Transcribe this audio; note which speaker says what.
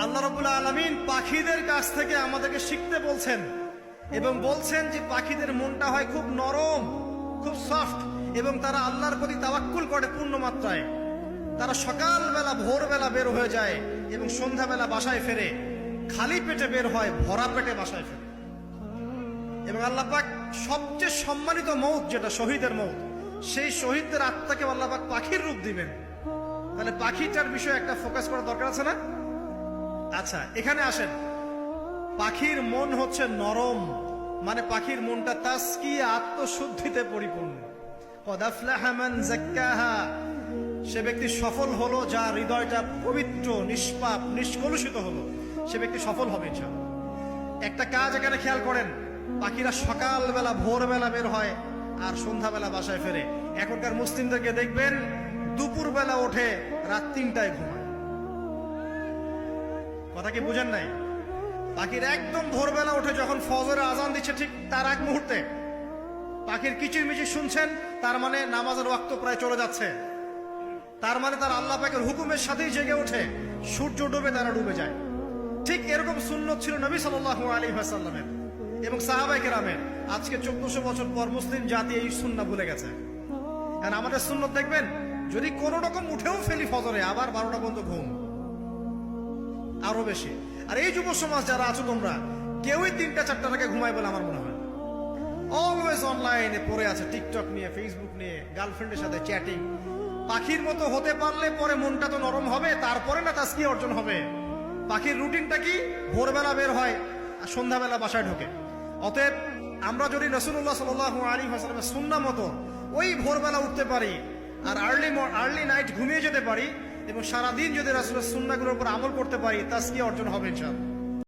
Speaker 1: আল্লাহ রাব্বুল আলামিন পাখিদের কাছ থেকে আমাদেরকে শিখতে বলছেন এবং বলছেন যে পাখিদের মনটা হয় খুব নরম, খুব সফট, এবং তারা আল্লাহর প্রতি তাওয়াক্কুল করে পূর্ণ মাত্রায়। তারা সকালবেলা ভোরবেলা বের হয়ে যায় এবং সন্ধ্যাবেলা বাসায় ফেরে। খালি পেটে বের হয়, ভরা পেটে বাসায় ফেরে। এবং আল্লাহ পাক সবচেয়ে সম্মানিত মৌত যেটা শহীদের মৌত, সেই শহীদদের আত্মাকে আল্লাহ পাক পাখির রূপ দিবেন। তাহলে পাখিটার বিষয়ে একটা ফোকাস করা দরকার আছে না? আচ্ছা, এখানে আসেন। পাখির মন হচ্ছে নরম, মানে পাখির মনটা তাসকিয়া, আত্মশুদ্ধিতে পরিপূর্ণ। কদ আফলাহা মান যাক্কাহা, সে ব্যক্তি সফল হলো যার হৃদয়টা পবিত্র, নিষ্পাপ, নিষ্কলুষিত হলো। সে ব্যক্তি সফল হবে ইনশাআল্লাহ। একটা কাজ এখানে খেয়াল করেন, পাখিরা সকালবেলা ভোরবেলা বের হয় আর সন্ধ্যাবেলা বাসায় ফেরে। এখনকার মুসলিমদেরকে দেখবেন দুপুরবেলা ওঠে, রাত 3টায় ঘুমায়। কথা কি বুঝেন নাই? পাখির একদম ভোরবেলা উঠে যখন ফজরের আজান দিচ্ছে, ঠিক তার এক মুহূর্তে পাখির কিচিরমিচির শুনছেন, তার মানে নামাজের ওয়াক্ত প্রায় চলে যাচ্ছে। তার মানে তার আল্লাহ পাকের হুকুমের সাথেই জেগে ওঠে। সূর্য ডুবে তারা ডুবে যায়। ঠিক এরকম সুন্নত ছিল নবী সাল্লাল্লাহু আলাইহি ওয়াসাল্লামের এবং সাহাবায়ে কেরামের। আজকে 1400 বছর পর মুসলিম জাতি এই সুন্নাহ ভুলে গেছে। কারণ আমাদের সুন্নত দেখবেন, যদি কোনো রকম উঠেও ফেলি ফজরে, আবার 12টা পর্যন্ত ঘুম, আরো বেশি। আর এই যুব সমাজ যারা আছো তোমরা, কেউই 3টা-4টার আগে ঘুমায় বলে আমার মনে হয়। অলওয়েজ অনলাইনে পড়ে আছে, টিকটক নিয়ে, ফেসবুক নিয়ে, গার্লফ্রেন্ডের সাথে চ্যাটিং। পাখির মতো হতে পারলে পরে মনটা তো নরম হবে, তারপরে না তাসকিয়া অর্জন হবে। পাখির রুটিনটা কি? ভোরবেলা বের হয় আর সন্ধ্যাবেলা বাসায় ঢোকে। অতএব আমরা যদি রাসূলুল্লাহ সাল্লাল্লাহু আলাইহি ওয়াসাল্লামের সুন্নাহ মতো ওই ভোরবেলা উঠতে পারি আর আর্লি নাইট ঘুমিয়ে যেতে পারি এবং সারাদিন যদি রাসূলের সুন্নাহগুলোর উপর আমল করতে পারি, তাসকিয়া অর্জন হবে ইনশাআল্লাহ।